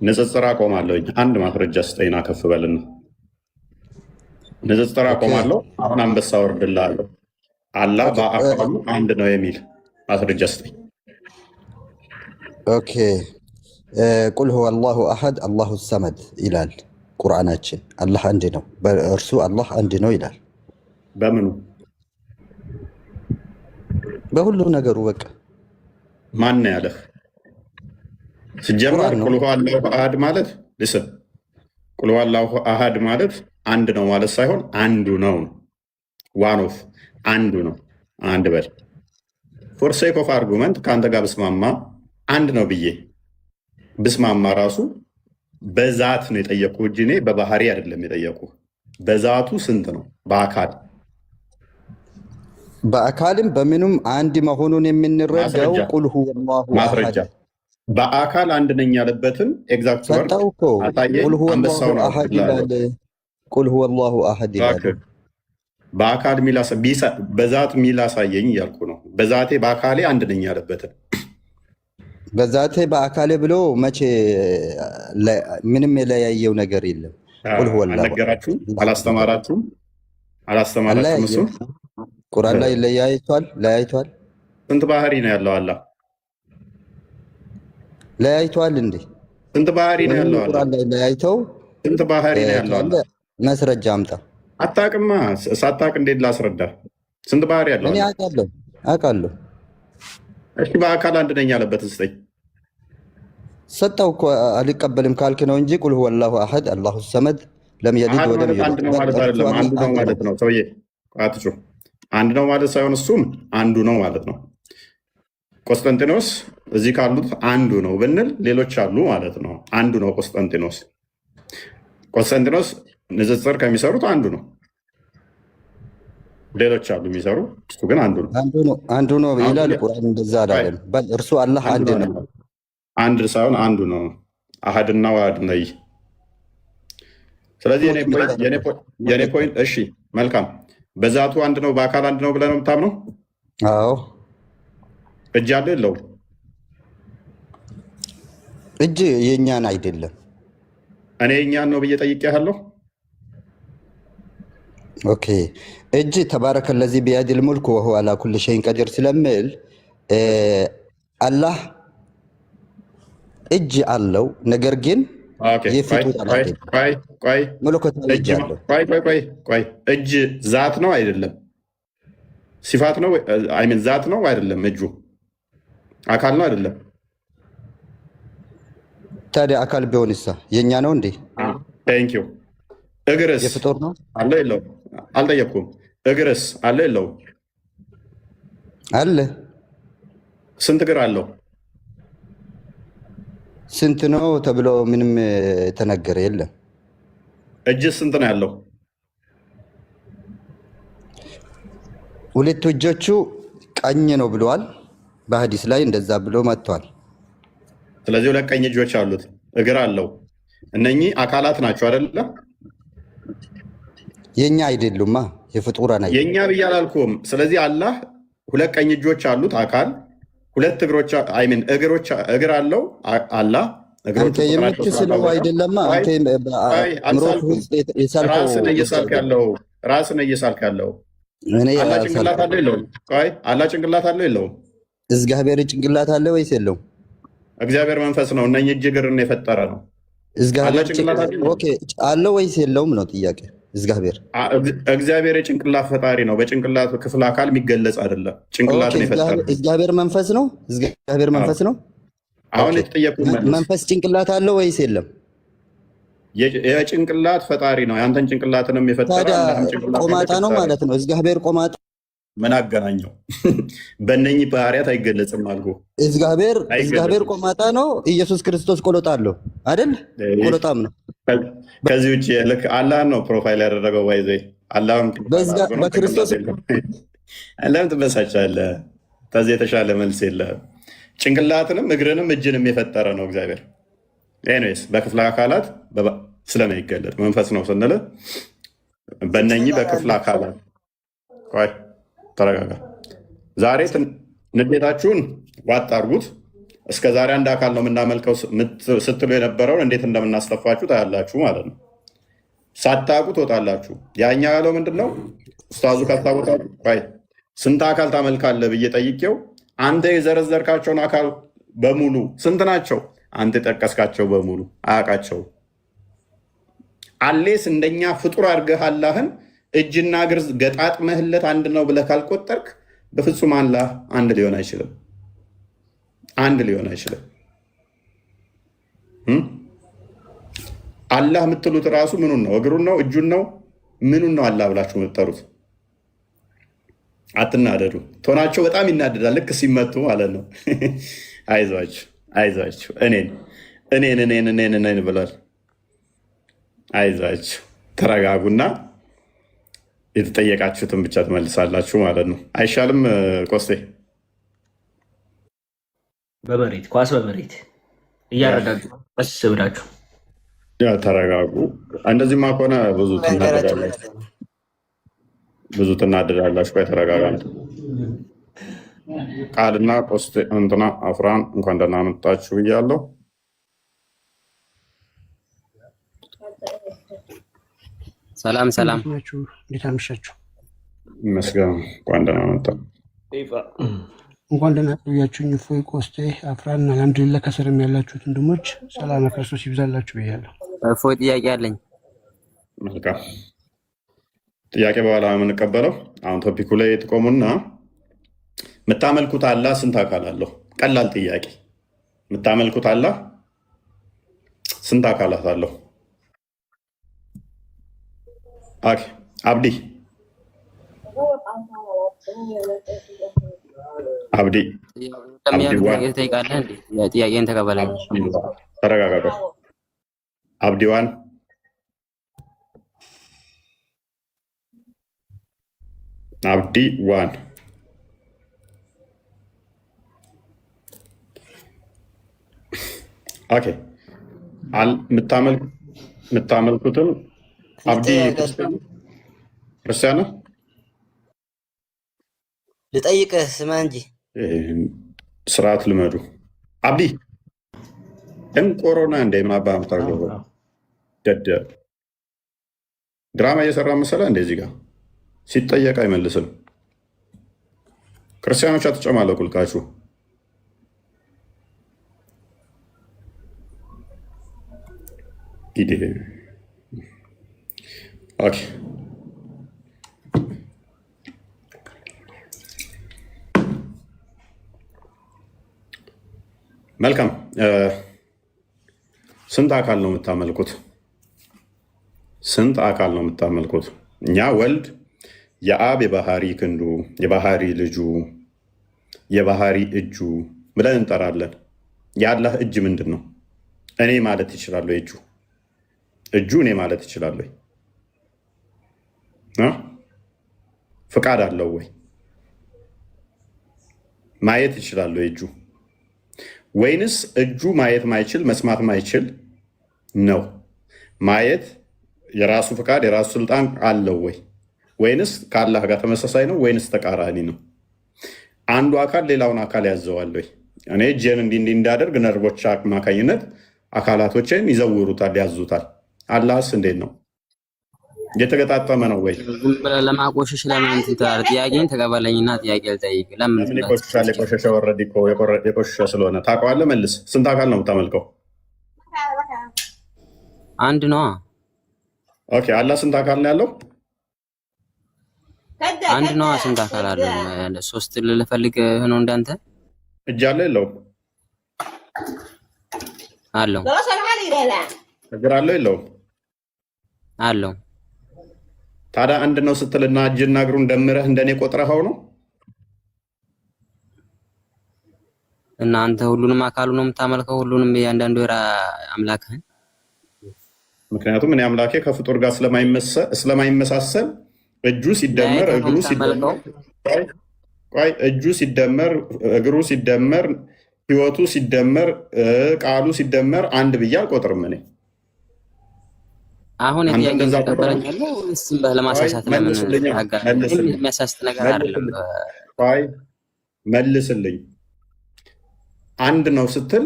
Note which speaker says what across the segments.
Speaker 1: ንጽጽር አቆማለሁኝ። አንድ ማስረጃ ስጠኝና ከፍ በልና ንጽጽር
Speaker 2: ኦኬ
Speaker 1: አቆማለሁ። አሁን አንበሳ ወርድልሃለሁ። አላህ
Speaker 2: ኦኬ
Speaker 1: በአካሉ አንድ ነው የሚል ማስረጃ ስጠኝ።
Speaker 2: ኦኬ ቁል ሁወ አላሁ አሐድ አላሁ ሰመድ ይላል ቁርአናችን። አላህ አንድ ነው፣ በእርሱ አላህ አንድ ነው ይላል።
Speaker 1: በምኑ
Speaker 2: በሁሉ ነገሩ በቃ
Speaker 1: ማን ነው ያለህ? ሲጀመር
Speaker 2: ቁርአን ነው።
Speaker 1: ቁል ሁወ አላሁ አሐድ ማለት ልስን ቁል ሁወ አላሁ አሐድ ማለት አንድ ነው ማለት ሳይሆን አንዱ ነው። ዋን ኦፍ አንዱ ነው። አንድ በል ፎር ሴክ ኦፍ አርጉመንት ከአንተ ጋር ብስማማ አንድ ነው ብዬ ብስማማ ራሱ በዛት ነው የጠየቁ እንጂ እኔ በባህሪ አይደለም የጠየቁ። በዛቱ ስንት ነው? በአካል
Speaker 2: በአካልም በምኑም አንድ መሆኑን የምንረዳው
Speaker 1: ማስረጃ
Speaker 2: ቁል ሁወ አላሁ
Speaker 1: ማስረጃ
Speaker 2: አሐድ
Speaker 1: በአካል አንድ ነኝ ያለበትን ኤግዛክት ወርድ
Speaker 2: ሰጠው እኮ።
Speaker 1: አሳየኝ።
Speaker 2: ቁል ሁወ አላሁ
Speaker 1: አንበሳውን
Speaker 2: አሐድ
Speaker 1: አወርድልሃለሁ።
Speaker 2: ይላል። ቁል ሁወ አላሁ አሐድ ይላል።
Speaker 1: እባክህ በአካል በዛት ሚል አሳየኝ እያልኩ ነው። በዛቴ በአካሌ አንድ ነኝ ያለበትን
Speaker 2: በዛቴ በአካሌ ብሎ መቼ ምንም የለያየው ነገር የለም። ቁል ሁወ አላሁ
Speaker 1: አልነገራችሁም? አላስተማራችሁም? እሱም
Speaker 2: አለያየም። ቁርአን ላይ ለያይቷል።
Speaker 1: ስንት ባህሪ ነው ያለው አላህ?
Speaker 2: ለያይቷል እንዴ?
Speaker 1: ስንት ባህሪ ነው ያለው አላህ?
Speaker 2: ቁርአን ላይ ለያይተው
Speaker 1: ስንት ባህሪ ነው ያለው
Speaker 2: ካለ
Speaker 1: አላህ?
Speaker 2: መስረጃ አምጣ።
Speaker 1: አታውቅማ። ሳታውቅ እንዴት ላስረዳ? ስንት ባህሪ ያለው
Speaker 2: እኔ
Speaker 1: አላህ?
Speaker 2: አውቃለሁ።
Speaker 1: እሺ በአካል አንድ ነኝ ያለበትን ስጠኝ።
Speaker 2: ሰጠው እኮ አልቀበልም ካልክ ነው እንጂ ቁል ሁወ አላሁ አሐድ አላሁ ሰመድ ለም የሊድ
Speaker 1: አሐድ
Speaker 2: ወለም
Speaker 1: ማለት አንድ ነው
Speaker 2: ዩለድ
Speaker 1: ማለት
Speaker 2: እርሱ
Speaker 1: አይደለም፣
Speaker 2: አላህ
Speaker 1: አንዱ ነው
Speaker 2: አንድ
Speaker 1: ማለት
Speaker 2: ነው።
Speaker 1: ነው። ሰውዬ አትጩህ። አንድ ነው ማለት ሳይሆን እሱም አንዱ ነው ማለት ነው። ቆስጠንጢኖስ እዚህ ካሉት አንዱ ነው ብንል ሌሎች አሉ ማለት ነው። አንዱ ነው ቆስጠንጢኖስ። ቆስጠንጢኖስ ንጽጽር ከሚሰሩት አንዱ ነው። ሌሎች አሉ የሚሰሩ፣ እሱ ግን አንዱ ነው።
Speaker 2: አንዱ ነው ይላል ቁርአን። እንደዛ አላለም። በል እርሱ አላህ አንድ ነው።
Speaker 1: አንድ ሳይሆን አንዱ ነው። አሐድና ዋህድ ነይ። ስለዚህ የኔ ፖይንት እሺ፣ መልካም። በዛቱ አንድ ነው፣ በአካል አንድ ነው ብለህ ነው የምታምነው?
Speaker 2: አዎ።
Speaker 1: እጅ አለ የለውም?
Speaker 2: እጅ የእኛን አይደለም።
Speaker 1: እኔ የእኛን ነው ብዬ ጠይቄሃለሁ።
Speaker 2: ኦኬ እጅ ተባረከ ለዚ ቢያዲል ሙልክ ወሁ አላ ኩል ሸይን ቀዲር ስለምል አላህ እጅ አለው። ነገር ግን መለኮታዊ እጅ አለው።
Speaker 1: ቆይ እጅ ዛት ነው አይደለም? ሲፋት ነው አይምን ዛት ነው አይደለም? እጁ አካል ነው አይደለም?
Speaker 2: ታዲያ አካል ቢሆንሳ የእኛ ነው እንዴ?
Speaker 1: ቴንኪው። እግርስ
Speaker 2: የፍጡር ነው
Speaker 1: አለ የለውም? አልጠየቅኩም። እግርስ አለ የለውም?
Speaker 2: አለ።
Speaker 1: ስንት እግር አለው?
Speaker 2: ስንት ነው ተብሎ ምንም የተነገረ የለም።
Speaker 1: እጅስ ስንት ነው ያለው?
Speaker 2: ሁለቱ እጆቹ ቀኝ ነው ብለዋል። በሀዲስ ላይ እንደዛ ብሎ መጥቷል።
Speaker 1: ስለዚህ ሁለት ቀኝ እጆች አሉት፣ እግር አለው። እነኚህ አካላት ናቸው አይደለ?
Speaker 2: የኛ አይደሉማ፣ የፍጡራን አይደሉም።
Speaker 1: የኛ ብዬ አላልኩም። ስለዚህ አላህ ሁለት ቀኝ እጆች አሉት አካል፣ ሁለት እግሮች አይምን እግር አለው አላህ።
Speaker 2: አንተ የምትስለው አይደለማ። አንተ በአእምሮት ውስጥ የሳልከው
Speaker 1: ራስን እየሳልክ ያለው አላህ ጭንቅላት አለው የለውም? አላህ ጭንቅላት አለው የለውም?
Speaker 2: እግዚአብሔር ጭንቅላት አለ ወይስ የለውም?
Speaker 1: እግዚአብሔር መንፈስ ነው። እነኚህ እጅ እግርን የፈጠረ ነው።
Speaker 2: አለው ወይስ የለውም ነው ጥያቄ። እግዚአብሔር
Speaker 1: የጭንቅላት ፈጣሪ ነው። በጭንቅላት ክፍል አካል የሚገለጽ አይደለም። ጭንቅላት ነው የፈጠረ።
Speaker 2: እግዚአብሔር መንፈስ ነው። እግዚአብሔር መንፈስ ነው።
Speaker 1: አሁን የተጠየቁ
Speaker 2: መንፈስ ጭንቅላት አለው ወይስ የለም?
Speaker 1: የጭንቅላት ፈጣሪ ነው። ያንተን ጭንቅላትንም የፈጠረ
Speaker 2: ቆማጣ ነው ማለት ነው። እግዚአብሔር ቆማጣ
Speaker 1: ምን አገናኘው? በእነኚህ ባህሪያት አይገለጽም አልኩ።
Speaker 2: እግዚአብሔር ቆማጣ ነው። ኢየሱስ ክርስቶስ ቆሎጣ አለው አይደል? ቆሎጣም ነው።
Speaker 1: ከዚህ ውጭ ልክ አላህን ነው ፕሮፋይል ያደረገው። ባይዘ አላህም
Speaker 2: በክርስቶስ
Speaker 1: ለምን ትበሳጫለህ? ከዚህ የተሻለ መልስ የለህም። ጭንቅላትንም እግርንም እጅንም የፈጠረ ነው እግዚአብሔር። ኤኒዌይስ በክፍለ አካላት ስለማይገለጥ መንፈስ ነው ስንል በእነኚህ በክፍለ አካላት ተረጋጋ። ዛሬ ንዴታችሁን ዋጥ አድርጉት። እስከ ዛሬ አንድ አካል ነው የምናመልከው ስትሉ የነበረውን እንዴት እንደምናስጠፋችሁ ታያላችሁ ማለት ነው። ሳታውቁ ትወጣላችሁ። ያኛ ያለው ምንድን ነው? ኡስታዙ ካታወቃችሁ ስንት አካል ታመልካለህ ብዬ ጠይቄው አንተ የዘረዘርካቸውን አካል በሙሉ ስንት ናቸው? አንተ የጠቀስካቸው በሙሉ አያውቃቸውም። አሌስ እንደኛ ፍጡር አድርገህ አላህን እጅና እግር ገጣጥመህለት አንድ ነው ብለህ ካልቆጠርክ በፍጹም አላህ አንድ ሊሆን አይችልም። አንድ ሊሆን አይችልም። አላህ የምትሉት ራሱ ምኑን ነው? እግሩን ነው? እጁን ነው? ምኑን ነው አላህ ብላችሁ የምትጠሩት? አትናደዱ። ቶናቸው በጣም ይናደዳል ልክ ሲመቱ ማለት ነው። አይዟችሁ አይዟችሁ፣ እኔን ብሏል። አይዟችሁ ተረጋጉና የተጠየቃችሁትን ብቻ ትመልሳላችሁ ማለት ነው። አይሻልም? ቆስቴ
Speaker 3: በመሬት ኳስ በመሬት እያረጋጉ ቀስ ብላችሁ
Speaker 1: ተረጋጉ። እንደዚህማ ከሆነ ብዙ ትናደዳላችሁ። ተረጋጋ። ቃልና ቆስቴ እንትና አፍራን እንኳን ደህና መጣችሁ ብያለሁ።
Speaker 4: ሰላም ሰላም፣
Speaker 5: እንዴት አመሻችሁ?
Speaker 1: ይመስገን። እንኳን ደህና መጣ።
Speaker 5: እንኳን ደህና ቆያችሁኝ። እፎይ፣ ቆስጤ፣ አፍራን አልሐምዱሊላህ ከስርም ያላችሁት ወንድሞች ሰላም ክርስቶስ ይብዛላችሁ ብያለሁ።
Speaker 4: እፎይ ጥያቄ አለኝ።
Speaker 1: መልካም ጥያቄ በኋላ የምንቀበለው። አሁን ቶፒኩ ላይ የተቆሙና የምታመልኩት አላህ ስንት አካል አለው? ቀላል ጥያቄ። የምታመልኩት አላህ ስንት አካላት አለው? አብዲ
Speaker 4: ጥያቄን ተቀበለኝ።
Speaker 1: ተረጋጋ። አብዲዋን አብዲ ዋን ኦኬ። የምታመልኩትም አብዲ ክርስቲያን ነው።
Speaker 6: ልጠይቅህ ስማ እንጂ
Speaker 1: ስርዓት ልመዱ። አብዲ እንቆሮና እንደ ማባም ታገበ ደደ ድራማ እየሰራ መሰለህ። እንደዚህ ጋር ሲጠየቅ አይመልስም። ክርስቲያኖች አትጨማለቁ ልካችሁ። ኦኬ መልካም። ስንት አካል ነው የምታመልኩት? ስንት አካል ነው የምታመልኩት? እኛ ወልድ የአብ የባህሪ ክንዱ፣ የባህሪ ልጁ፣ የባህሪ እጁ ብለን እንጠራለን። የአላህ እጅ ምንድን ነው? እኔ ማለት ይችላለሁ? እጁ እኔ ማለት ይችላለሁ? ፍቃድ አለው ወይ? ማየት ይችላለሁ እጁ? ወይንስ እጁ ማየት ማይችል መስማት ማይችል ነው? ማየት የራሱ ፍቃድ የራሱ ስልጣን አለው ወይ? ወይንስ ከአላህ ጋር ተመሳሳይ ነው? ወይንስ ተቃራኒ ነው? አንዱ አካል ሌላውን አካል ያዘዋል ወይ? እኔ እጄን እንዲህ እንዳደርግ ነርቮች አማካኝነት አካላቶችን ይዘውሩታል፣ ያዙታል። አላህስ እንዴት ነው? እየተገጣጠመ ነው ወይ?
Speaker 4: ዝም ብለህ ለማቆሸሽ ለምን እንትን ትላለህ? ጥያቄን ተቀበለኝና ጥያቄ ልጠይቅ። ለምን
Speaker 1: ይቆሽሻል? የቆሸሸ ወረድ እኮ የቆሸሸ ስለሆነ ታውቀዋለህ። መልስ። ስንት አካል ነው የምታመልከው?
Speaker 4: አንድ ነዋ።
Speaker 1: ኦኬ። አላህ ስንት አካል ነው ያለው?
Speaker 4: አንድ ነዋ። ስንት አካል አለው? ሶስት ልፈልግ ነው እንዳንተ።
Speaker 1: እጅ አለው የለውም?
Speaker 4: አለው።
Speaker 1: እግር አለው የለውም?
Speaker 4: አለው።
Speaker 1: ታዲያ አንድ ነው ስትልና እጅና እግሩን ደምረህ እንደኔ ቆጥረኸው ነው?
Speaker 4: እና አንተ ሁሉንም አካሉ ነው የምታመልከው? ሁሉንም እያንዳንዱ አምላክህን?
Speaker 1: ምክንያቱም እኔ አምላኬ ከፍጡር ጋር ስለማይመሳሰል እጁ ሲደመር እግሩ ሲደመር እጁ ሲደመር እግሩ ሲደመር ህይወቱ ሲደመር ቃሉ ሲደመር አንድ ብዬ አልቆጥርም እኔ።
Speaker 4: አሁን የጥያቄ ተቀበለኛለሁ። እስም ለማሳሳት ለምን የሚያሳስት ነገር አይደለም።
Speaker 1: መልስልኝ። አንድ ነው ስትል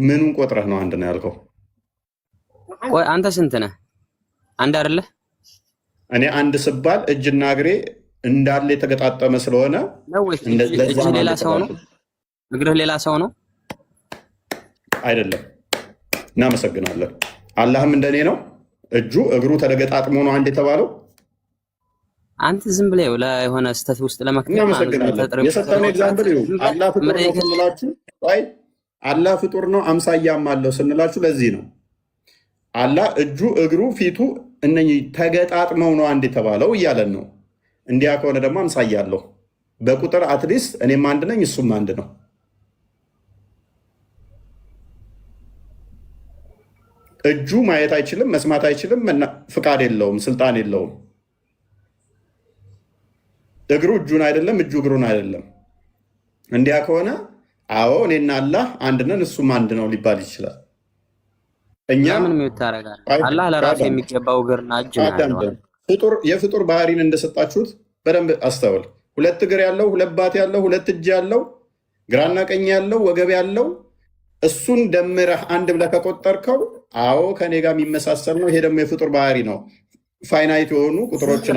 Speaker 1: ምኑን ቆጥረህ ነው አንድ ነው ያልከው?
Speaker 4: ቆይ አንተ ስንት ነህ? አንድ አይደለ?
Speaker 1: እኔ አንድ ስባል እጅና እግሬ እንዳለ የተገጣጠመ ስለሆነ
Speaker 4: ነው ወይስ እጅ ሌላ ሰው ነው? እግርህ ሌላ ሰው ነው?
Speaker 1: አይደለም። እናመሰግናለን። አላህም እንደኔ ነው። እጁ እግሩ ተገጣጥሞ ነው አንድ የተባለው። አንተ
Speaker 4: ዝም ብለህ የሆነ ስህተት ውስጥ ለመክተት
Speaker 1: እናመሰግናለን። የሰጠነው ኤግዛምፕል አላህ ፍጡር ነው ስንላችሁ፣ አላህ ፍጡር ነው አምሳያም አለው ስንላችሁ ለዚህ ነው። አላህ እጁ እግሩ ፊቱ እነኚህ ተገጣጥመው ነው አንድ የተባለው እያለን ነው። እንዲያ ከሆነ ደግሞ አምሳያ አለው በቁጥር አትሊስት እኔም አንድ ነኝ እሱም አንድ ነው። እጁ ማየት አይችልም፣ መስማት አይችልም፣ ፍቃድ የለውም፣ ስልጣን የለውም። እግሩ እጁን አይደለም፣ እጁ እግሩን አይደለም። እንዲያ ከሆነ አዎ እኔና አላህ አንድ ነን እሱም አንድ ነው ሊባል ይችላል። እኛ
Speaker 4: ምን ታረጋለህ? አላህ ለራሱ የሚገባው እግርና እጅ ነው።
Speaker 1: የፍጡር ባህሪን እንደሰጣችሁት በደንብ አስተውል። ሁለት እግር ያለው፣ ሁለት ባት ያለው፣ ሁለት እጅ ያለው፣ ግራና ቀኝ ያለው፣ ወገብ ያለው እሱን ደምረህ አንድ ብለህ ከቆጠርከው አዎ ከኔ ጋር የሚመሳሰል ነው። ይሄ ደግሞ የፍጡር ባህሪ ነው። ፋይናይት የሆኑ ቁጥሮችን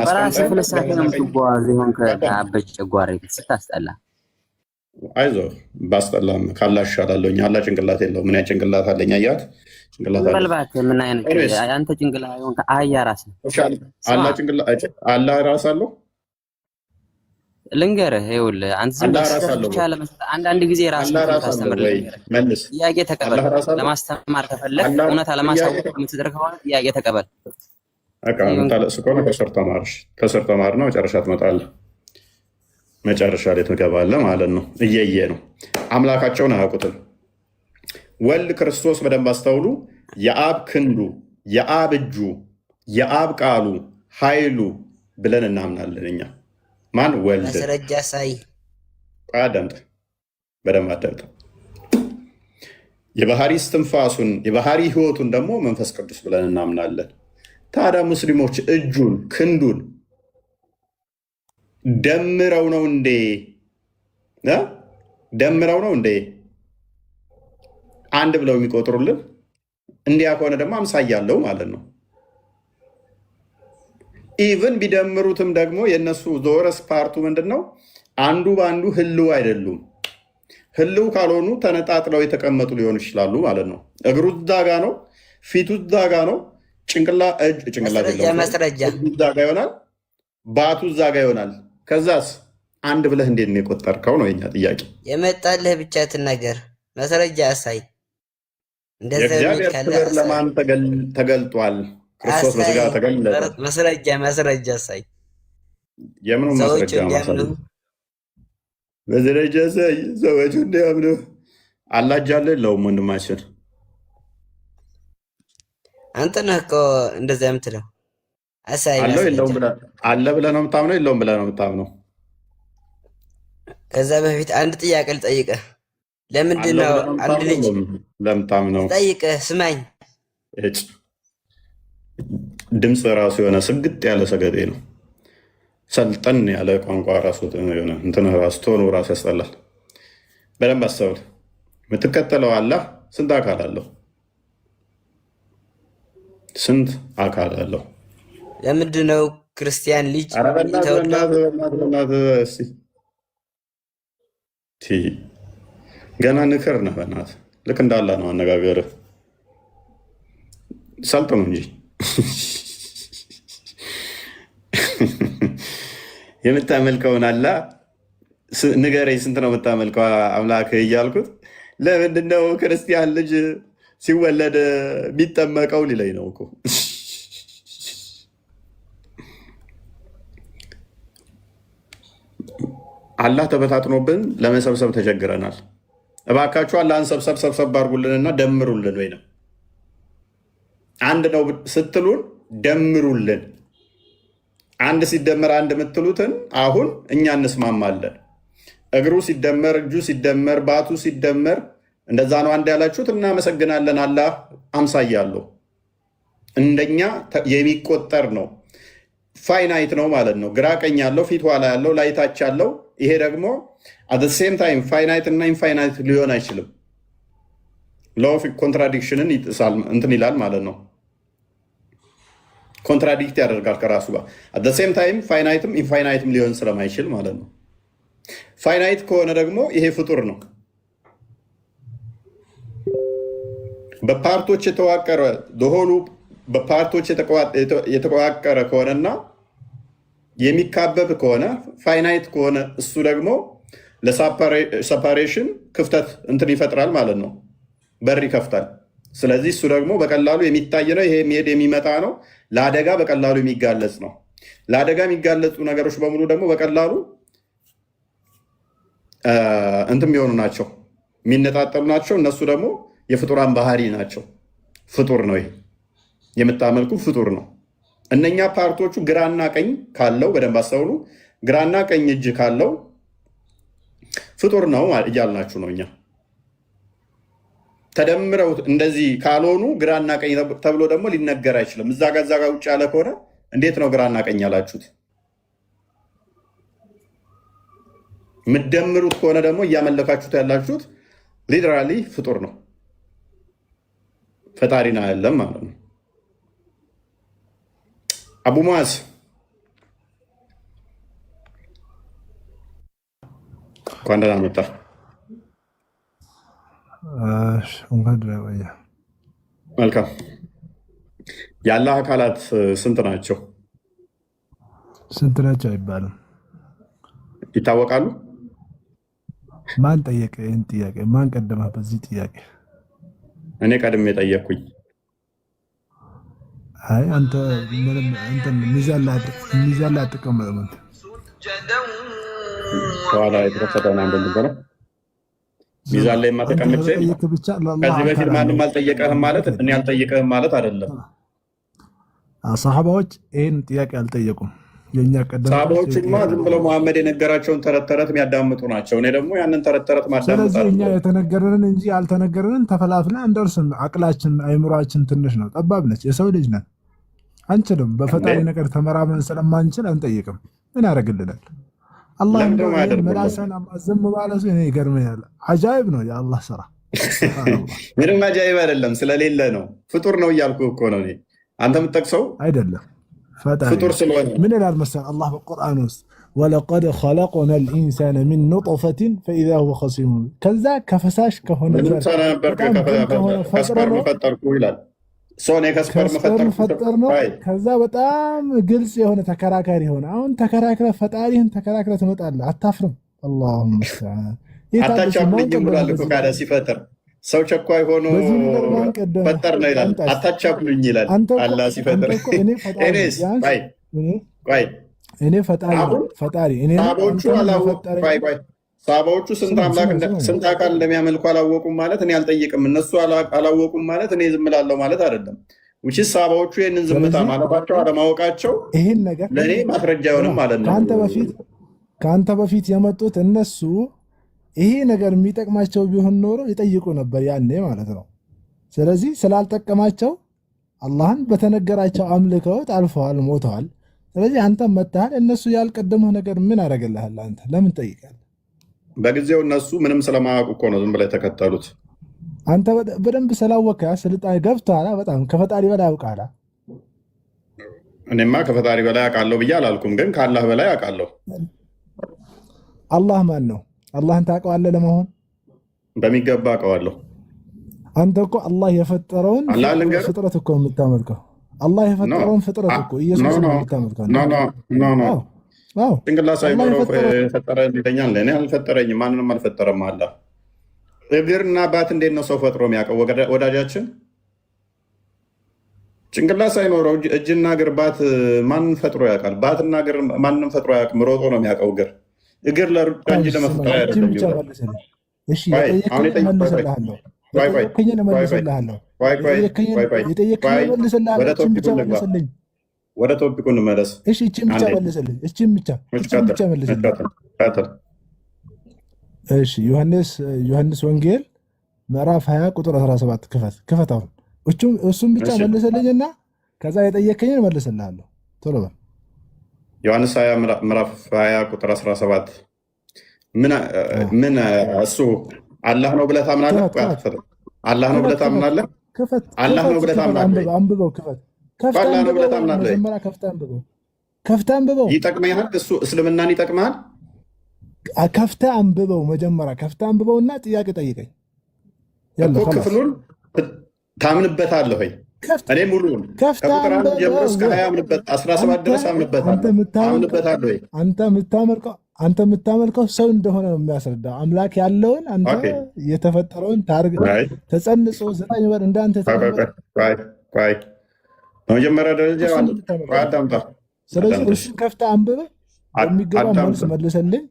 Speaker 4: ስታስጠላ
Speaker 1: አይዞህ ባስጠላም ካላ እሻላለሁኝ። አላ ጭንቅላት የለውም። ምን ጭንቅላት አለኝ? አያት ጭንቅላት
Speaker 4: ምን አይነት አንተ ጭንቅላት ሆን አህያ ራስ
Speaker 1: አላ ራስ አለው።
Speaker 4: ልንገርህ ይኸውልህ አንተ ዝም ብቻ አንዳንድ ጊዜ ራስህን ታስተምር። ጥያቄ ተቀበል። ለማስተማር ከፈለግ እውነት ለማሳወቅ የምትጥር ከሆነ ጥያቄ ተቀበል።
Speaker 1: የምታለቅስ ከሆነ ከስር ተማር ነው። መጨረሻ ትመጣለህ። መጨረሻ ላይ ትገባለህ ማለት ነው። እየየ ነው። አምላካቸውን አያውቁትም። ወልድ ክርስቶስ በደንብ አስተውሉ። የአብ ክንዱ፣ የአብ እጁ፣ የአብ ቃሉ፣ ኃይሉ ብለን እናምናለን እኛ። ማን? ወልድ።
Speaker 6: ማስረጃ ሳይ
Speaker 1: አዳምጥ፣ በደንብ አዳምጥ። የባህሪ እስትንፋሱን የባህሪ ህይወቱን ደግሞ መንፈስ ቅዱስ ብለን እናምናለን። ታዲያ ሙስሊሞች እጁን ክንዱን ደምረው ነው እንዴ? ደምረው ነው እንዴ አንድ ብለው የሚቆጥሩልን? እንዲያ ከሆነ ደግሞ አምሳያ አለው ማለት ነው። ኢቭን ቢደምሩትም ደግሞ የእነሱ ዞረስ ፓርቱ ምንድን ነው? አንዱ በአንዱ ህልው አይደሉም። ህልው ካልሆኑ ተነጣጥለው የተቀመጡ ሊሆኑ ይችላሉ ማለት ነው። እግሩ እዛ ጋ ነው፣ ፊቱ እዛ ጋ ነው፣ ጭንቅላት እዛ ጋ ይሆናል፣ ባቱ እዛ ጋ ይሆናል። ከዛስ አንድ ብለህ እንዴት ነው የቆጠርከው ነው የኛ ጥያቄ።
Speaker 6: የመጣልህ ብቻ ትናገር፣ መስረጃ አሳይ።
Speaker 1: የእግዚአብሔር ክብር ለማን ተገልጧል? ክርስቶስ በስጋ ተገለጠ።
Speaker 6: መስረጃ አሳይ።
Speaker 1: የምኑ ማስረጃ ማሳይ? መስረጃ አሳይ። ሰዎቹ እንዲያምኑ አላጃለ የለውም ወንድማችን።
Speaker 6: አንተ ነህ እኮ እንደዛ የምትለው። አሳይ
Speaker 1: አለ ብለህ ነው የምታምነው? የለውም ብለህ ነው የምታምነው?
Speaker 6: ከዛ በፊት አንድ ጥያቄ ልጠይቅህ። ለምንድን ነው አንድ ልጅ
Speaker 1: ለምታምነው
Speaker 6: ጠይቅህ? ስማኝ።
Speaker 1: ድምፅ ራሱ የሆነ ስግጥ ያለ ሰገጤ ነው። ሰልጠን ያለ ቋንቋ ራሱ እንትን ራሱ ቶኑ ራሱ ያስጠላል። በደንብ አስተውል። የምትከተለው አላህ ስንት አካል አለው? ስንት አካል አለው?
Speaker 6: ለምንድን ነው ክርስቲያን ልጅ
Speaker 1: ገና ንክር ነህ? በእናትህ ልክ እንዳላ ነው አነጋገርህ። ሰልጥኑ እንጂ የምታመልከውን አላ ንገረኝ። ስንት ነው የምታመልከው አምላክ እያልኩት ለምንድነው ክርስቲያን ልጅ ሲወለድ የሚጠመቀው ሊለኝ ነው እኮ። አላህ ተበታትኖብን ለመሰብሰብ ተቸግረናል። እባካችሁ አላህን ሰብሰብ አድርጉልንና ደምሩልን። ወይ ነው አንድ ነው ስትሉን ደምሩልን። አንድ ሲደመር አንድ የምትሉትን አሁን እኛ እንስማማለን። እግሩ ሲደመር፣ እጁ ሲደመር፣ ባቱ ሲደመር እንደዛ ነው አንድ ያላችሁት። እናመሰግናለን። አላህ አምሳያ አለው። እንደኛ የሚቆጠር ነው። ፋይናይት ነው ማለት ነው። ግራ ቀኝ ያለው፣ ፊት ኋላ ያለው፣ ላይታች ያለው። ይሄ ደግሞ አት ሴም ታይም ፋይናይት እና ኢንፋይናይት ሊሆን አይችልም። ሎው ኦፍ ኮንትራዲክሽንን ይጥሳል እንትን ይላል ማለት ነው። ኮንትራዲክት ያደርጋል ከራሱ ጋር። አት ሴም ታይም ፋይናይትም ኢንፋይናይትም ሊሆን ስለማይችል ማለት ነው። ፋይናይት ከሆነ ደግሞ ይሄ ፍጡር ነው። በፓርቶች የተዋቀረ ለሆኑ በፓርቶች የተዋቀረ ከሆነና የሚካበብ ከሆነ ፋይናይት ከሆነ እሱ ደግሞ ለሰፓሬሽን ክፍተት እንትን ይፈጥራል ማለት ነው። በር ይከፍታል። ስለዚህ እሱ ደግሞ በቀላሉ የሚታይ ነው። ይሄ የሚሄድ የሚመጣ ነው። ለአደጋ በቀላሉ የሚጋለጽ ነው። ለአደጋ የሚጋለጹ ነገሮች በሙሉ ደግሞ በቀላሉ እንትን የሚሆኑ ናቸው፣ የሚነጣጠሉ ናቸው። እነሱ ደግሞ የፍጡራን ባህሪ ናቸው። ፍጡር ነው። ይሄ የምታመልኩ ፍጡር ነው። እነኛ ፓርቶቹ ግራና ቀኝ ካለው በደንብ አስተውሉ። ግራና ቀኝ እጅ ካለው ፍጡር ነው እያልናችሁ ነው። እኛ ተደምረው እንደዚህ ካልሆኑ ግራና ቀኝ ተብሎ ደግሞ ሊነገር አይችልም። እዛ ጋ ውጭ ያለ ከሆነ እንዴት ነው ግራና ቀኝ ያላችሁት? የምትደምሩት ከሆነ ደግሞ እያመለካችሁት ያላችሁት ሊተራሊ ፍጡር ነው። ፈጣሪና ያለም ማለት ነው። አቡ ሙዓዝ እንኳን ደህና መጣ። መልካም። የአላህ አካላት ስንት ናቸው?
Speaker 7: ስንት ናቸው አይባልም።
Speaker 1: ይታወቃሉ?
Speaker 7: ማን ጠየቀ ይህን ጥያቄ? ማን ቀደመ በዚህ ጥያቄ?
Speaker 1: እኔ ቀድሜ ጠየቅኩኝ።
Speaker 7: አይ አንተ ምንም እንትን ሚዛን ላይ አትቀመጥም።
Speaker 1: በኋላ የተከፈተውን አንድ ልንገር። ሚዛን ላይ የማተቀምጬ ከዚህ በፊት ማንም አልጠየቀህም ማለት እኔ አልጠየቀህም ማለት አይደለም።
Speaker 7: ሰሃባዎች ይህን ጥያቄ አልጠየቁም። የኛ ቀደም
Speaker 1: ሰሃባዎችማ ዝም ብለው መሐመድ የነገራቸውን ተረት ተረት የሚያዳምጡ ናቸው። እኔ ደግሞ ያንን ተረት ተረት ማዳመጥ።
Speaker 7: ስለዚህ እኛ የተነገረንን እንጂ ያልተነገረንን ተፈላፍለን እንደርስም። አቅላችን አይምሯችን ትንሽ ነው፣ ጠባብ ነች። የሰው ልጅ ነን፣ አንችልም። በፈጣሪ ነገር ተመራምረን ስለማንችል አንጠይቅም። ምን ያደርግልናል? አላህ መላሰን ዝም ባለሱ እኔ ይገርመኛል። አጃይብ ነው የአላህ ስራ።
Speaker 1: ምንም አጃይብ አይደለም፣ ስለሌለ ነው። ፍጡር ነው እያልኩ እኮ ነው። አንተ የምትጠቅሰው
Speaker 7: አይደለም
Speaker 1: ፍጡር ስለሆነ
Speaker 7: ምን ይላል መሰለህ አላህ በቁርአን ውስጥ ወለቀድ ኸለቅና ልኢንሳነ ሚን ኑጥፈትን ፈኢዛ ሁወ ኸሲሙን። ከዛ ከፈሳሽ ከሆነ
Speaker 1: ከስፐርም ፈጠርኩ ይላል። ከስፐርም
Speaker 7: ፈጠር ነው። ከዛ በጣም ግልጽ የሆነ ተከራካሪ ሆነ። አሁን ተከራክረ ፈጣሪህን ተከራክረ ትመጣለህ። አታፍርም? አላሁመ ሙስተዓን።
Speaker 1: አታቻኩልኝም ብሏል እኮ ካለ ሲፈጥር ሰው ቸኳይ ሆኖ ፈጠር ነው ይላል። አታቻኩልኝ ይላል አላህ ሲፈጥር። እኔ ፈጣሪ ሳባዎቹ ስንት አካል እንደሚያመልኩ አላወቁም ማለት እኔ አልጠይቅም። እነሱ አላወቁም ማለት እኔ ዝም እላለሁ ማለት አይደለም። ውጭ ሳባዎቹ ይህንን ዝምታ ማለታቸው አለማወቃቸው
Speaker 7: ይህን ነገር
Speaker 1: ለእኔ ማስረጃ አይሆንም ማለት ነው።
Speaker 7: ከአንተ በፊት የመጡት እነሱ ይሄ ነገር የሚጠቅማቸው ቢሆን ኖሮ ይጠይቁ ነበር ያኔ ማለት ነው። ስለዚህ ስላልጠቀማቸው አላህን በተነገራቸው አምልከውት አልፈዋል፣ ሞተዋል። ስለዚህ አንተ መጥተሃል። እነሱ ያልቀደመህ ነገር ምን አደረገልሃል? አንተ ለምን ጠይቃል?
Speaker 1: በጊዜው እነሱ ምንም ስለማያውቁ እኮ ነው ዝም ብለው የተከተሉት።
Speaker 7: አንተ በደንብ ስላወቅህ ስልጣኔ ገብቶሃል። በጣም ከፈጣሪ በላይ ያውቃል።
Speaker 1: እኔማ ከፈጣሪ በላይ አውቃለሁ ብዬ አላልኩም፣ ግን ከአላህ በላይ አውቃለሁ።
Speaker 7: አላህ ማን ነው? አላህን ታውቀዋለህ? ለመሆን
Speaker 1: በሚገባ አውቀዋለሁ።
Speaker 7: አንተ እኮ አላህ የፈጠረውን ፍጥረት እኮ የምታመልከው። አላህ የፈጠረውን ፍጥረት እኮ ኢየሱስ ነው የምታመልከው።
Speaker 1: ጭንቅላት ሳይኖረው የፈጠረ ይለኛል። እኔ አልፈጠረኝም፣ ማንንም አልፈጠረም። አላህ እግርና ባት እንዴት ነው ሰው ፈጥሮ የሚያውቀው? ወዳጃችን ጭንቅላት ሳይኖረው እጅና እግር ባት ማንን ፈጥሮ ያውቃል? ባትና እግር ማንም ፈጥሮ አያውቅም። ሮጦ ነው የሚያውቀው። እግር ለሩጫ እንጂ ለመፍጠር አይደለም። ወደ ቶፒኩ እንመለስ።
Speaker 7: እችን ብቻ መልስልኝ። ዮሐንስ ወንጌል ምዕራፍ 20 ቁጥር 17 ክፈት። አሁን እሱም ብቻ መልስልኝና ከዛ የጠየከኝን መልስልሃለሁ። ቶሎ በል።
Speaker 1: ዮሐንስ 20 ምዕራፍ 20 ቁጥር 17 ምን እሱ አላህ ነው ብለህ ታምናለህ? አላህ ነው ብለህ ታምናለህ? አላህ ነው ብለህ ታምናለህ?
Speaker 7: አንብበው፣ ክፈት፣ ከፍተህ አንብበው። መጀመሪያ ከፍተህ አንብበው፣ ከፍተህ አንብበው።
Speaker 1: ይጠቅመሃል? እሱ እስልምናን ይጠቅመሃል?
Speaker 7: ከፍተህ አንብበው፣ መጀመሪያ ከፍተህ አንብበውና ጥያቄ ጠይቀኝ።
Speaker 1: እኮ ክፍሉን ታምንበታለህ ወይ? እኔ ሙሉውን ከቁጥር 1 ጀምሮ እስከ 20 17 ድረስ አምንበታለሁ ወይ? አንተ የምታመልከው ሰው እንደሆነ ነው የሚያስረዳው። አምላክ ያለውን አንተ የተፈጠረውን ታርግ ተጸንጾ 9 ወር እንዳንተ በመጀመሪያ ደረጃ አዳምጣ።
Speaker 7: ስለዚህ እሱን ከፍተህ አንብበህ በሚገባ መልስ መልሰልኝ።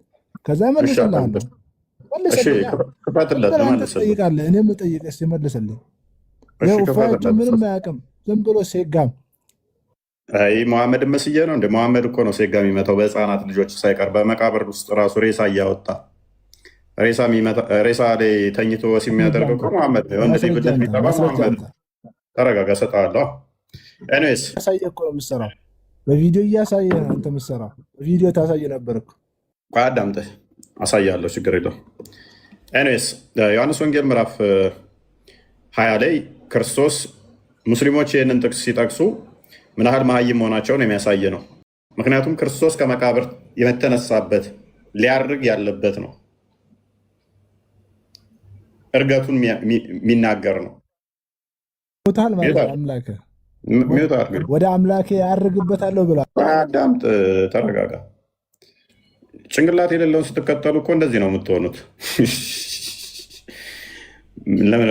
Speaker 7: ከዛ መልስልሃለሁ። ትጠይቃለህ፣ እኔም ልጠይቅህ። እስኪ መልስልኝ። ውፋያቸው ምንም አያውቅም፣ ዝም ብሎ ሴጋም።
Speaker 1: መሐመድ መስዬ ነው እንደ መሐመድ እኮ ነው ሴጋ የሚመታው በህፃናት ልጆች ሳይቀር በመቃብር ውስጥ ራሱ ሬሳ እያወጣ ሬሳ ላይ ተኝቶ የሚያደርገው እኮ መሐመድ ነው። ወንድ ብልት የሚጠባ መሐመድ። ተረጋጋ፣ እሰጥሃለሁ። ኤኒዌይስ
Speaker 7: ያሳየህ እኮ ነው የምትሰራው፣ በቪዲዮ እያሳየህ ነው አንተ የምትሰራው። በቪዲዮ ታሳየ ነበር እኮ።
Speaker 1: አዳምጠህ አሳያለሁ፣ ችግር የለውም። ኤኒዌይስ ዮሐንስ ወንጌል ምዕራፍ 20 ላይ ክርስቶስ ሙስሊሞች ይህንን ጥቅስ ሲጠቅሱ ምን ያህል መሀይም መሆናቸውን የሚያሳይ ነው። ምክንያቱም ክርስቶስ ከመቃብር የተነሳበት ሊያርግ ያለበት ነው። እርገቱን የሚናገር ነው።
Speaker 7: ሞታል ማለት አምላክ ወደ አምላኬ ያርግበታለሁ ብሏል።
Speaker 1: አዳምጥ፣ ተረጋጋ። ጭንቅላት የሌለውን ስትከተሉ እኮ እንደዚህ ነው የምትሆኑት። ለምን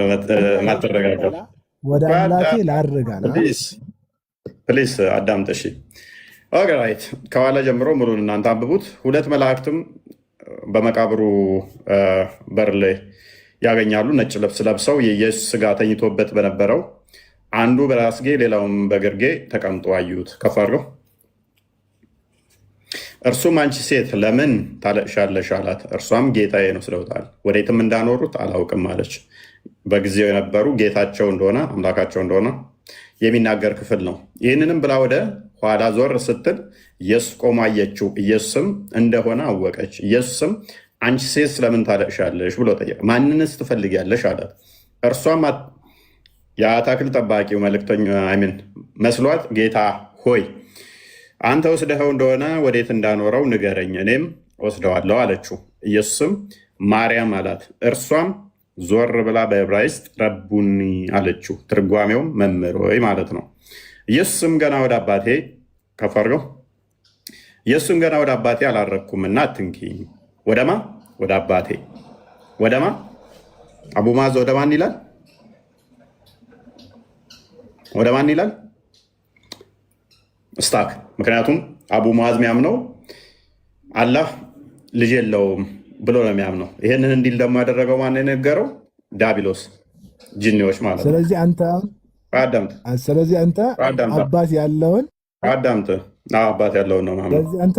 Speaker 1: ማትረጋጋው?
Speaker 7: ወደ አምላኬ ላርጋል።
Speaker 1: ፕሊስ አዳምጥ። እሺ ኦኬ፣ ከኋላ ጀምሮ ሙሉን እናንተ አንብቡት። 2 መላእክትም በመቃብሩ በር ላይ ያገኛሉ። ነጭ ልብስ ለብሰው የኢየሱስ ስጋ ተኝቶበት በነበረው አንዱ በራስጌ ሌላውም በግርጌ ተቀምጦ አዩት። ከፍ አድርገው። እርሱም አንቺ ሴት ለምን ታለቅሻለሽ አላት። እርሷም ጌታዬ ነው ስለውታል፣ ወዴትም እንዳኖሩት አላውቅም አለች። በጊዜው የነበሩ ጌታቸው እንደሆነ አምላካቸው እንደሆነ የሚናገር ክፍል ነው። ይህንንም ብላ ወደ ኋላ ዞር ስትል ኢየሱስ ቆሞ አየችው። ኢየሱስም እንደሆነ አወቀች። ኢየሱስም አንቺ ሴት ስለምን ታለቅሻለሽ ብሎ ጠየቀ። ማንንስ ትፈልጊያለሽ አላት። እርሷም የአታክልት ጠባቂው መልእክተኛ መስሏት ጌታ ሆይ አንተ ወስደኸው እንደሆነ ወዴት እንዳኖረው ንገረኝ፣ እኔም ወስደዋለሁ አለችው። ኢየሱስም ማርያም አላት። እርሷም ዞር ብላ በዕብራይስጥ ረቡኒ አለችው። ትርጓሜውም መምህር ሆይ ማለት ነው። ኢየሱስም ገና ወደ አባቴ ከፍ አድርገው። ኢየሱስም ገና ወደ አባቴ አላረግኩምና አትንኪኝ። ወደማ ወደ አባቴ ወደማ አቡ ማዝ ወደ ማን ይላል? ወደ ማን ይላል? ስታክ። ምክንያቱም አቡ ሙዓዝ የሚያምነው አላህ ልጅ የለውም ብሎ ነው የሚያምነው። ይህንን እንዲል ደግሞ ያደረገው ማን የነገረው? ዳቢሎስ፣ ጅኒዎች ማለት ነው።
Speaker 7: ስለዚህ አንተ አባት ያለውን
Speaker 1: አባት ያለውን ነው ማለት
Speaker 7: ነው። አንተ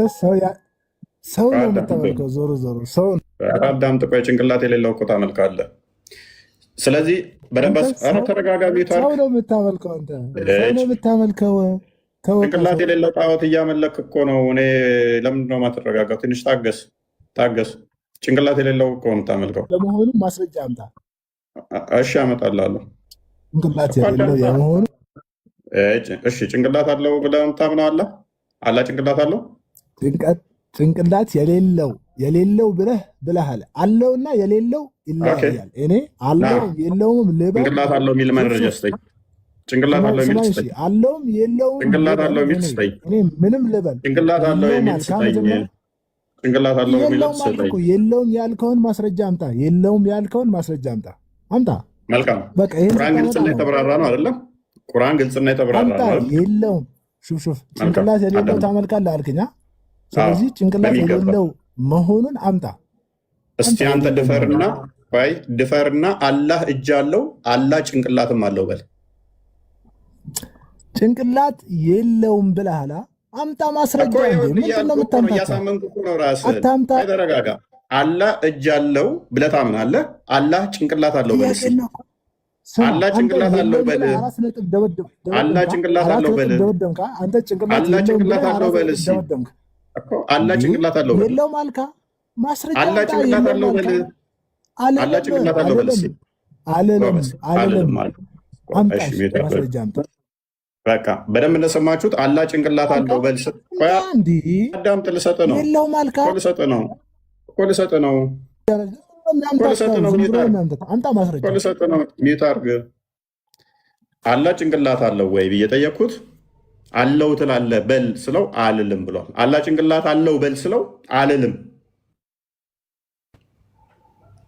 Speaker 7: ሰው ነው የምታመልከው። ዞሮ ዞሮ ሰው
Speaker 1: አዳምጥ። ቆይ ጭንቅላት የሌለው እኮ ታመልካለህ። ስለዚህ በደንብ ተረጋጋሚ።
Speaker 7: ሰው ነው የምታመልከው። አንተ ሰው ነው የምታመልከው።
Speaker 1: ጭንቅላት የሌለው ጣዖት እያመለክ እኮ ነው። እኔ ለምንድን ነው የማትረጋጋው? ትንሽ ታገስ። ጭንቅላት የሌለው እኮ ነው የምታመልከው።
Speaker 7: ለመሆኑ ማስረጃ አምጣ።
Speaker 1: እሺ አመጣልሃለሁ።
Speaker 7: ጭንቅላት የሌለው የመሆኑ
Speaker 1: እሺ፣ ጭንቅላት አለው ብለህ ታምነዋለህ? አላህ ጭንቅላት አለው?
Speaker 7: ጭንቅላት የሌለው ብለሃል። አለውና የሌለው ይለያያል። እኔ አለው የለውም ልበል።
Speaker 1: ጭንቅላት አለው የሚል መረጃ ስጠኝ። ጭንቅላት አለው የሚል ስጠኝ።
Speaker 7: አለውም የለውም
Speaker 1: ጭንቅላት አለው የሚል ስጠኝ።
Speaker 7: እኔ ምንም ልበል።
Speaker 1: ጭንቅላት አለው የሚል ስጠኝ። ጭንቅላት አለው የሚል ስጠኝ።
Speaker 7: የለውም ያልከውን ማስረጃ አምጣ። የለውም ያልከውን ማስረጃ አምጣ።
Speaker 1: መልካም። ቁርአን ግልጽና የተብራራ ነው አይደለም? ቁርአን ግልጽና የተብራራ ነው።
Speaker 7: የለውም ሹፍ ጭንቅላት የሌለው ታመልካለህ አልክኛ። ስለዚህ ጭንቅላት የሌለው መሆኑን አምጣ።
Speaker 1: እስቲ አንተ ድፈርና አላህ እጅ አለው አላህ ጭንቅላትም አለው በል።
Speaker 7: ጭንቅላት የለውም ብለሃል። አምጣ ማስረጃ። ምንድን ነው የምታምጣው?
Speaker 1: እያሳመንኩ ነው። ራስህን ተረጋጋ። አላህ እጅ አለው ብለህ ታምናለህ። አላህ ጭንቅላት አለው በል። አላህ ጭንቅላት አለው በል። አላህ ጭንቅላት አለው በል። አላህ ጭንቅላት አለው በል። አላህ ጭንቅላት አለው በል።
Speaker 7: የለውም አልካ። ማስረጃ
Speaker 1: አላህ ጭንቅላት አለው በል። አላህ ጭንቅላት አለው በል።
Speaker 7: አልልም አልልም። አምጣ
Speaker 1: እሺ ሚዩት አድርግ።
Speaker 7: ማስረጃ አምጣ።
Speaker 1: በቃ በደንብ እንደሰማችሁት አላህ ጭንቅላት አለው በል።
Speaker 7: እንዲህ
Speaker 1: አዳምጥ፣ ልሰጥህ ነው
Speaker 7: የለውም አልካ
Speaker 1: እኮ ልሰጥህ ነው እኮ ልሰጥህ ነው
Speaker 7: አምጣ ማስረጃ
Speaker 1: እኮ ልሰጥህ ነው። ሚዩት አድርግ። አላህ ጭንቅላት አለው ወይ ብዬ ጠየቅኩት። አለው ትላለህ በል ስለው አልልም ብሏል። አላህ ጭንቅላት አለው በል ስለው አልልም።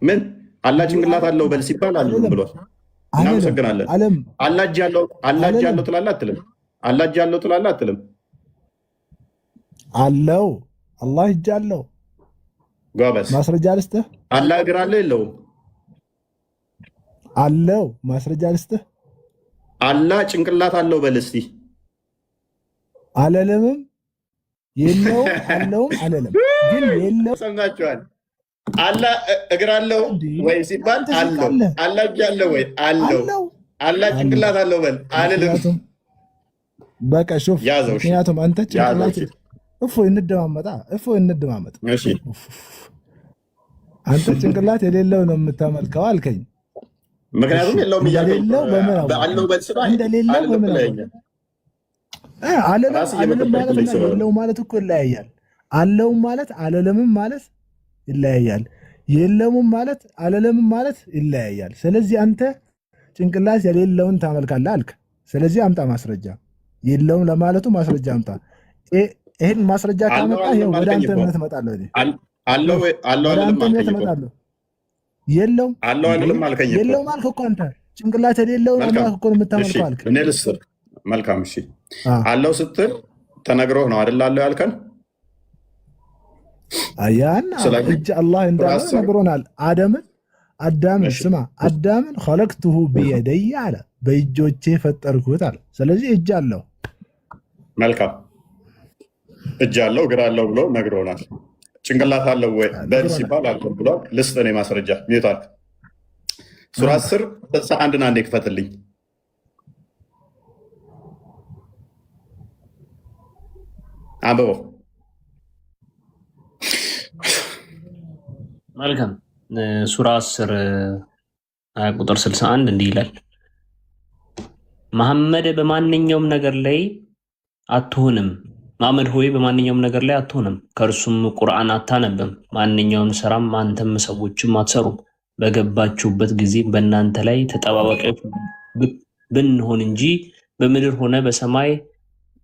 Speaker 1: ምን አላህ ጭንቅላት አለው በል ሲባል አልልም ብሏል። እናመሰግናለን። አላህ እጅ ያለው ትላለህ አትልም? አላህ እጅ ያለው ትላለህ አትልም?
Speaker 7: አለው። አላህ እጅ አለው።
Speaker 1: ጎበዝ።
Speaker 7: ማስረጃ ልስጥህ።
Speaker 1: አላህ እግር አለው የለውም?
Speaker 7: አለው። ማስረጃ ልስጥህ።
Speaker 1: አላህ ጭንቅላት አለው በል እስቲ።
Speaker 7: አለልምም የለውም አለውም አለልም ግን የለው።
Speaker 1: ሰምታችኋል? አላህ እግር አለው ወይ ሲባል አለው። አላህ እጅ አለው ወይ? አለው። አላህ ጭንቅላት አለው በል አልልም።
Speaker 7: በቃ ሹፍ፣
Speaker 1: ያዘው።
Speaker 7: ምክንያቱም አንተ ጭንቅላት እፎይ እንደማመጣ እፎይ እንደማመጥ አንተ ጭንቅላት የሌለው ነው የምታመልከው አልከኝ።
Speaker 1: ምክንያቱም የለውም እያልከኝ አለው በል ስራ
Speaker 7: እንደሌለው በምን አለለም ማለት የለው ማለት እኮ ይለያያል። አለውም ማለት አለለምም ማለት ይለያያል። የለውም ማለት አለለምም ማለት ይለያያል። ስለዚህ አንተ ጭንቅላት የሌለውን ታመልካለህ አልክ። ስለዚህ አምጣ ማስረጃ። የለውም ለማለቱ ማስረጃ አምጣ። ይሄን ማስረጃ ካመጣ ይሄው ወደ አንተ እምነት እመጣለሁ። ወደ አንተ እምነት እመጣለሁ። የለውም የለውም አልክ እኮ አንተ ጭንቅላት የሌለውን አምላክ እኮ የምታመልከው አልክ።
Speaker 1: እኔ ልስር መልካም እሺ፣ አለው ስትል ተነግሮህ ነው አይደል? አለው ያልከን
Speaker 7: አያን እጅ አላህ እንዳለ ነግሮናል። አዳምን ስማ፣ አዳምን ኸለቅቱሁ ቢየደይ አለ፣ በእጆቼ ፈጠርኩት አለ። ስለዚህ እጅ አለው።
Speaker 1: መልካም እጅ አለው እግር አለው ብሎ ነግሮናል። ጭንቅላት አለው ወይ በል ሲባል አለው ብሏል። ልስጥ እኔ ማስረጃ። ሚዩት አልክ። ሱራ 10 61 አንዴ ክፈትልኝ። አበቦ
Speaker 3: መልካም። ሱራ 10 ቁጥር 61 እንዲህ ይላል፣ መሐመድ በማንኛውም ነገር ላይ አትሆንም፣ መሐመድ ሆይ በማንኛውም ነገር ላይ አትሆንም፣ ከእርሱም ቁርአን አታነብም፣ ማንኛውም ስራም አንተም ሰዎችም አትሰሩም፣ በገባችሁበት ጊዜ በእናንተ ላይ ተጠባባቂዎች ብንሆን እንጂ በምድር ሆነ በሰማይ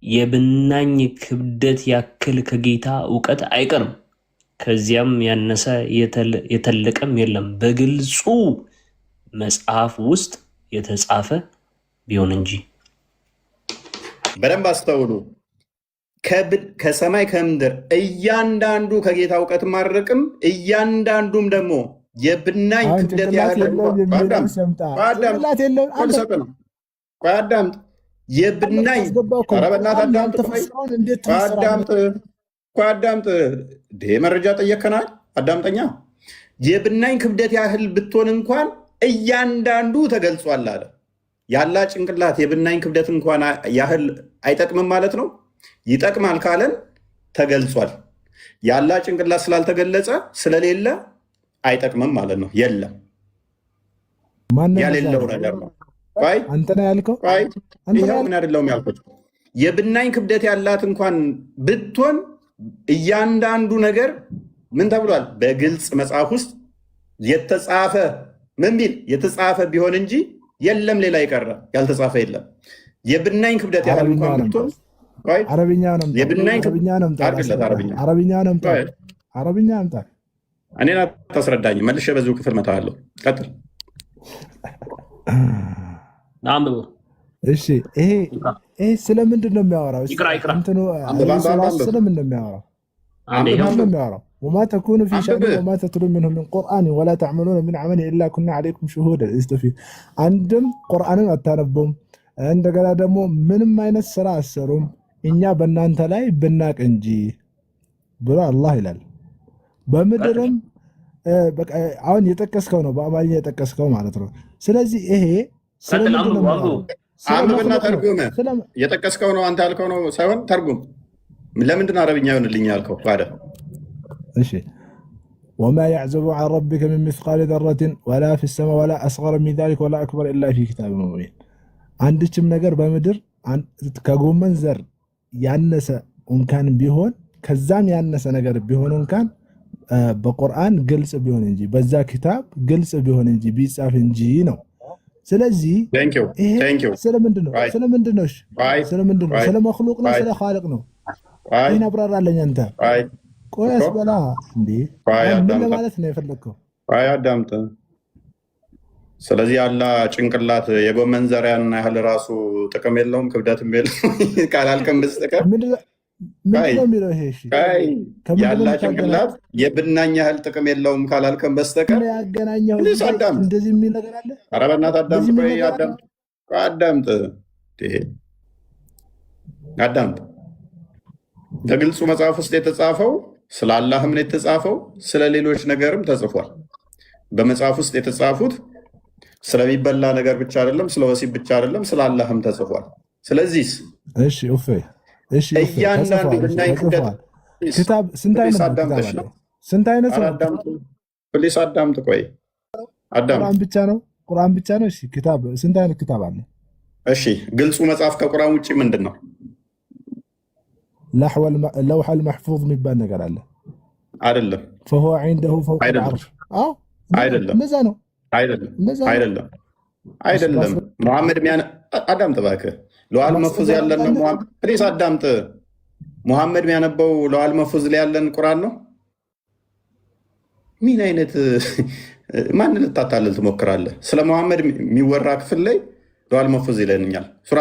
Speaker 3: የብናኝ ክብደት ያክል ከጌታ እውቀት አይቀርም፣ ከዚያም ያነሰ የተለቀም የለም፣ በግልጹ መጽሐፍ ውስጥ የተጻፈ ቢሆን እንጂ።
Speaker 1: በደንብ አስተውሉ። ከሰማይ ከምድር እያንዳንዱ ከጌታ እውቀት ማድረቅም እያንዳንዱም ደግሞ የብናኝ ክብደት ያህል አዳምጥ የብናኝ ረበናት አዳምጥ መረጃ ጠየከናል። አዳምጠኛ የብናኝ ክብደት ያህል ብትሆን እንኳን እያንዳንዱ ተገልጿል አለ። ያላ ጭንቅላት የብናኝ ክብደት እንኳን ያህል አይጠቅምም ማለት ነው። ይጠቅማል ካለን ተገልጿል። ያላ ጭንቅላት ስላልተገለጸ ስለሌለ አይጠቅምም ማለት ነው። የለም ያሌለው ነገር ነው።
Speaker 7: አንተ ነው ያልከው።
Speaker 1: ይኸው ምን አይደለውም ያልኩት። የብናኝ ክብደት ያላት እንኳን ብትሆን እያንዳንዱ ነገር ምን ተብሏል? በግልጽ መጽሐፍ ውስጥ የተጻፈ ምን ቢል የተጻፈ ቢሆን እንጂ የለም ሌላ የቀረ ያልተጻፈ የለም። የብናኝ ክብደት ያህል እንኳን ብትሆን
Speaker 7: አረብኛ ነው አረብኛ አምጣ።
Speaker 1: እኔን አታስረዳኝ። መልሼ በዚሁ ክፍል መታለሁ። ቀጥል።
Speaker 7: እሺ ይሄ ስለምንድን ነው የሚያወራው? ስለምንድን ነው የሚያወራው? ወማ ተኩኑ ፊ ሸእን ወማ ተትሉ ሚንሁ ሚን ቁርአን ወላ ተዕመሉነ ሚን ዐመሊን ኢላ ኩና ዐለይኩም ሹሁደን ኢዝ ቱፊዱን። አንድም ቁርአንን አታነቡም፣ እንደገና ደግሞ ምንም አይነት ስራ አሰሩም እኛ በእናንተ ላይ ብናቅ እንጂ ብሎ አላህ ይላል። በምድርም አሁን የጠቀስከው ነው፣ በአማርኛ የጠቀስከው ማለት ነው። ስለዚህ ይሄ
Speaker 1: አንብብና ተርጉም። የጠቀስከው ነው አንተ ያልከው ነው ሳይሆን ተርጉም። ለምንድን አረብኛ ይሆንልኝ ያልከው? ባደ
Speaker 7: እሺ ወማ ያዕዘቡ ዐን ረቢከ ሚን ሚስቃሊ ዘረትን ወላ ፊ ሰማ ወላ አስገረ ሚን ዛሊከ ወላ አክበር ኢላ ፊ ኪታቢን ሙቢን። አንድችም ነገር በምድር ከጎመን ዘር ያነሰ እንኳን ቢሆን ከዛም ያነሰ ነገር ቢሆን እንኳን በቁርአን ግልጽ ቢሆን እንጂ በዛ ኪታብ ግልጽ ቢሆን እንጂ ቢጻፍ እንጂ ነው። ስለዚህ ስለምንድን ነው? ስለ መክሉቅ ነው? ስለ ኻልቅ ነው? ይህን አብራራለኝ አንተ። ቆይ አስበላ እንዴ! ምን ለማለት ነው የፈለግከው?
Speaker 1: አዳምጥ። ስለዚህ አላህ ጭንቅላት የጎመን ዘር ያን ያህል ራሱ ጥቅም የለውም ክብደትም የለውም ካላልከም በስተቀር ያላ ጭንቅላት የብናኝ ያህል ጥቅም የለውም ካላልከም በስተቀር
Speaker 7: እንደዚህ የሚል ነገር አለ?
Speaker 1: ኧረ በእናትህ አዳምጥ። በግልጹ መጽሐፍ ውስጥ የተጻፈው ስለ አላህም ነው የተጻፈው፣ ስለ ሌሎች ነገርም ተጽፏል። በመጽሐፍ ውስጥ የተጻፉት ስለሚበላ ነገር ብቻ አይደለም፣ ስለ ወሲብ ብቻ አይደለም፣ ስለ አላህም ተጽፏል። ስለዚህ እያንዳንዱ ብናኝ
Speaker 7: ክታብ ስንት አይነት
Speaker 1: ፕሊስ አዳምጥ። ቆይ
Speaker 7: ቁርአን ብቻ ነው? እሺ ክታብ ስንት አይነት ክታብ አለ?
Speaker 1: እሺ ግልጹ መጽሐፍ ከቁርአን ውጭ ምንድን ነው?
Speaker 7: ለውሐል መሕፉዝ የሚባል ነገር አለ
Speaker 1: አይደለም?
Speaker 7: ፈሁወ ዒንደሁ ፈውቀ ልዐርሽ።
Speaker 1: አይደለም፣
Speaker 7: እንደዛ ነው።
Speaker 1: አይደለም። ሙሐመድ አዳምጥ እባክህ። ለዋል መፉዝ ያለን ነው ሙሐመድ። ፕሊስ አዳምጥ። ሙሐመድ የሚያነበው ለዋል መፉዝ ላይ ያለን ቁርአን ነው። ምን አይነት ማን ልታታልል ትሞክራለህ? ስለ ሙሐመድ የሚወራ ክፍል ላይ ለዋል መፉዝ ይለኛል ሱራ